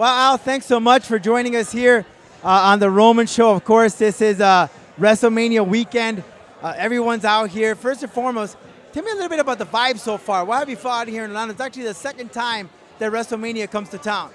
Well, Al, thanks so much for joining us here on the Roman Show. Of course, this is WrestleMania weekend. Everyone's out here. First and foremost, tell me a little bit about the vibe so far. Why have you fought here in Atlanta? It's actually the second time that WrestleMania comes to town.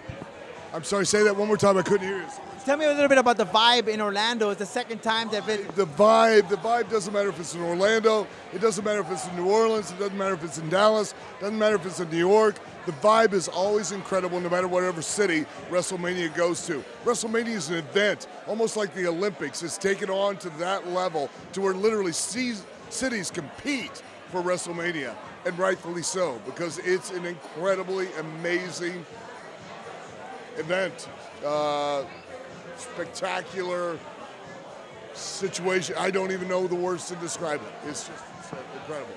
I'm sorry, say that one more time. I couldn't hear you. Tell me a little bit about the vibe in Orlando. It's the second time that the vibe doesn't matter if it's in Orlando. It doesn't matter if it's in New Orleans. It doesn't matter if it's in Dallas. It doesn't matter if it's in New York. The vibe is always incredible no matter whatever city WrestleMania goes to. WrestleMania is an event, almost like the Olympics. It's taken on to that level to where literally cities compete for WrestleMania, and rightfully so, because it's an incredibly amazing event. Spectacular situation. I don't even know the words to describe it. It's just incredible.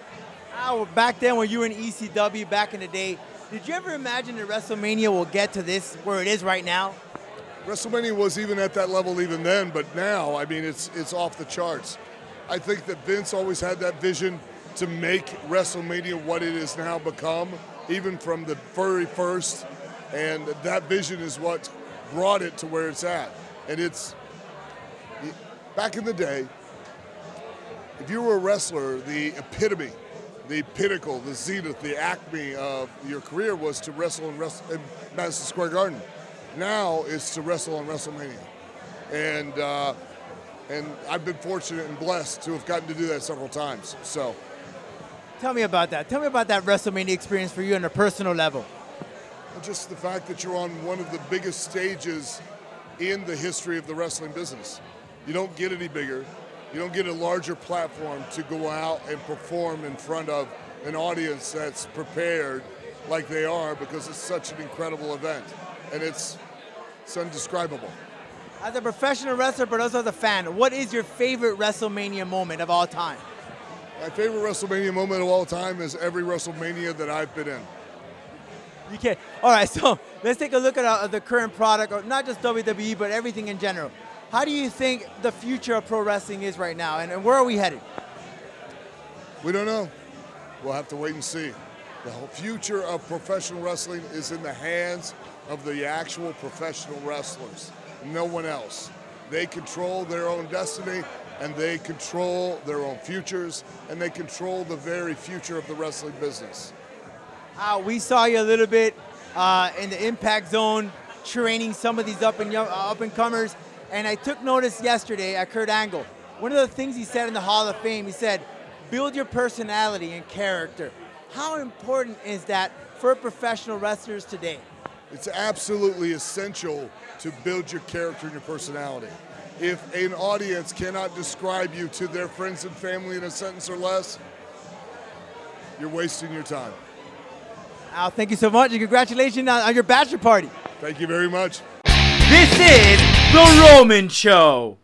Al, back then when you were in ECW back in the day, did you ever imagine that WrestleMania will get to this, where it is right now? WrestleMania was even at that level even then, but now, I mean, it's off the charts. I think that Vince always had that vision to make WrestleMania what it is now become, even from the very first, and that vision is what brought it to where it's at. And it's, back in the day, if you were a wrestler, the epitome, the pinnacle, the zenith, the acme of your career was to wrestle in Madison Square Garden. Now it's to wrestle on WrestleMania. And I've been fortunate and blessed to have gotten to do that several times. So, tell me about that. Tell me about that WrestleMania experience for you on a personal level. Just the fact that you're on one of the biggest stages in the history of the wrestling business. You don't get any bigger. You don't get a larger platform to go out and perform in front of an audience that's prepared like they are, because it's such an incredible event. And it's indescribable. As a professional wrestler, but also as a fan, what is your favorite WrestleMania moment of all time? My favorite WrestleMania moment of all time is every WrestleMania that I've been in. You can't. All right, so let's take a look at the current product, not just WWE, but everything in general. How do you think the future of pro wrestling is right now, and where are we headed? We don't know. We'll have to wait and see. The whole future of professional wrestling is in the hands of the actual professional wrestlers, no one else. They control their own destiny, and they control their own futures, and they control the very future of the wrestling business. We saw you a little bit in the Impact Zone training some of these up-and-comers, and I took notice yesterday at Kurt Angle. One of the things he said in the Hall of Fame, he said, build your personality and character. How important is that for professional wrestlers today? It's absolutely essential to build your character and your personality. If an audience cannot describe you to their friends and family in a sentence or less, you're wasting your time. Al, thank you so much, and congratulations on your Bachelor Party. Thank you very much. This is The Roman Show.